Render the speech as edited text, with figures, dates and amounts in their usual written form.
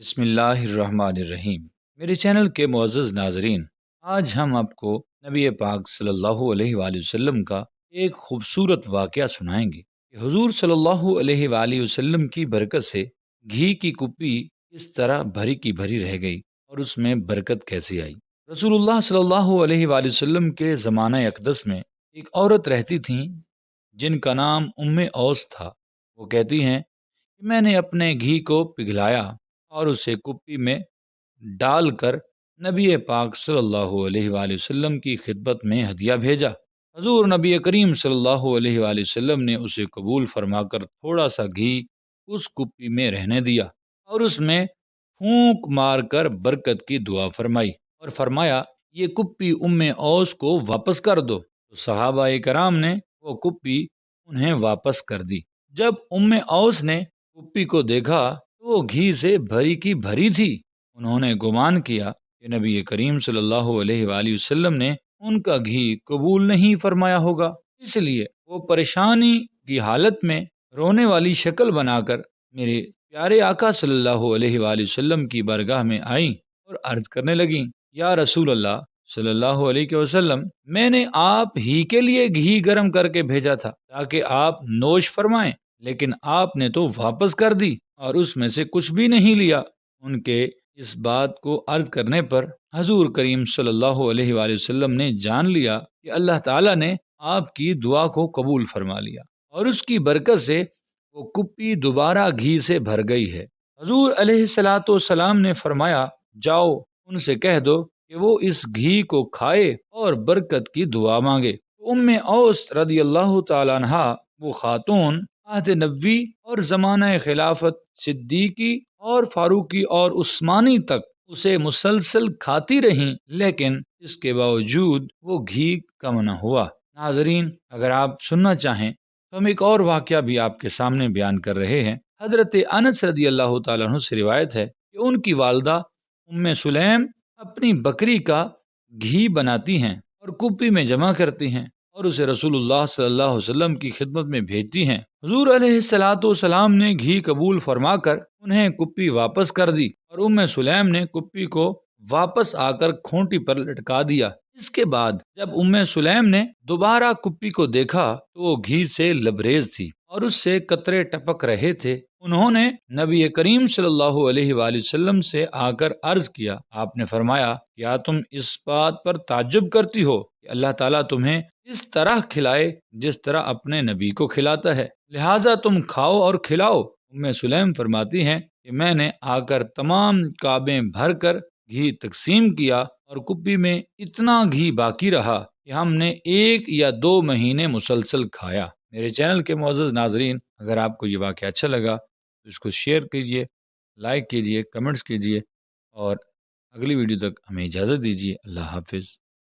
बिस्मिल्लाहिर्रहमानिर्रहीम। मेरे चैनल के मुअज़्ज़ज़ नाज़रीन, आज हम आपको नबी पाक सल्लल्लाहु अलैहि वसल्लम का एक खूबसूरत वाक़या सुनाएंगे कि हुज़ूर सल्लल्लाहु अलैहि वसल्लम की बरकत से घी की कुप्पी इस तरह भरी की भरी रह गई और उसमें बरकत कैसे आई। रसूलुल्लाह सल्लल्लाहु अलैहि वसल्लम के ज़माना अक़दस में एक औरत रहती थीं जिनका नाम उम्मे औस था। वो कहती हैं कि मैंने अपने घी को पिघलाया और उसे कुप्पी में डालकर नबी पाक सल्लल्लाहु अलैहि वसल्लम की खिदमत में हदिया भेजा। हजूर नबी करीम सल्लल्लाहु अलैहि वसल्लम ने उसे कबूल फरमाकर थोड़ा सा घी उस कुप्पी में रहने दिया और उसमें फूंक मारकर बरकत की दुआ फरमाई और फरमाया, ये कुप्पी उम्मे औस को वापस कर दो। तो सहाबा कराम ने वो कुप्पी उन्हें वापस कर दी। जब उम्मे औस ने कुप्पी को देखा तो वो घी से भरी की भरी थी। उन्होंने गुमान किया कि नबी करीम सल्लल्लाहु अलैहि वसल्लम ने उनका घी कबूल नहीं फरमाया होगा, इसलिए वो परेशानी की हालत में रोने वाली शक्ल बनाकर मेरे प्यारे आका सल्लल्लाहु अलैहि वसल्लम की बारगाह में आई और अर्ज करने लगी, या रसूल अल्लाह सल्लल्लाहु अलैहि वसल्लम, मैंने आप ही के लिए घी गर्म करके भेजा था ताकि आप नोश फरमाएं, लेकिन आपने तो वापस कर दी और उसमें से कुछ भी नहीं लिया। उनके इस बात को अर्ज करने पर हजूर करीम सल्लल्लाहु अलैहि वसल्लम ने जान लिया कि अल्लाह ताला ने आपकी दुआ को कबूल फरमा लिया और उसकी बरकत से वो कुप्पी दोबारा घी से भर गई है। हजूर अलैहिस्सलातु वस्सलाम ने फरमाया, जाओ उनसे कह दो कि वो इस घी को खाए और बरकत की दुआ मांगे। उम्मे औस रदी अल्लाह तआला अन्हा वो खातून आहद नबवी और ज़माना खिलाफत सिद्दीकी और फारूकी और उस्मानी तक उसे मुसलसल खाती रहीं, लेकिन इसके बावजूद वो घी कम न हुआ। नाजरीन, अगर आप सुनना चाहें तो हम एक और वाक़या भी आपके सामने बयान कर रहे हैं। हज़रत अनस रदी अल्लाह तआला अन्हु से रिवायत है कि उनकी वालदा उम्मे सुलैम अपनी बकरी का घी बनाती हैं और कुप्पी में जमा करती हैं और उसे रसूलुल्लाह सल्लल्लाहु अलैहि वसल्लम की खिदमत में भेजती हैं। हुजूर अलैहिस्सलातु वस्सलाम ने घी कबूल फरमाकर उन्हें कुप्पी वापस कर दी और उम्मे सुलैम ने कुप्पी को वापस आकर खूंटी पर लटका दिया। इसके बाद जब उम्मे सुलैम ने दोबारा कुप्पी को देखा तो वो घी से लबरेज थी और उससे कतरे टपक रहे थे। उन्होंने नबी करीम सल्लल्लाहु अलैहि वसल्लम से आकर अर्ज किया। आपने फरमाया, क्या तुम इस बात पर ताज्जुब करती हो कि अल्लाह ताला तुम्हें इस तरह खिलाए जिस तरह अपने नबी को खिलाता है, लिहाजा तुम खाओ और खिलाओ। उम्मे सुलैम फरमाती हैं कि मैंने आकर तमाम काबें भर कर घी तकसीम किया और कुप्पी में इतना घी बाकी रहा कि हमने 1 या 2 महीने मुसलसल खाया। मेरे चैनल के मुअज़्ज़ज़ नाज़रीन, अगर आपको ये वाक़या अच्छा लगा तो इसको शेयर कीजिए, लाइक कीजिए, कमेंट्स कीजिए और अगली वीडियो तक हमें इजाज़त दीजिए। अल्लाह हाफ़िज़।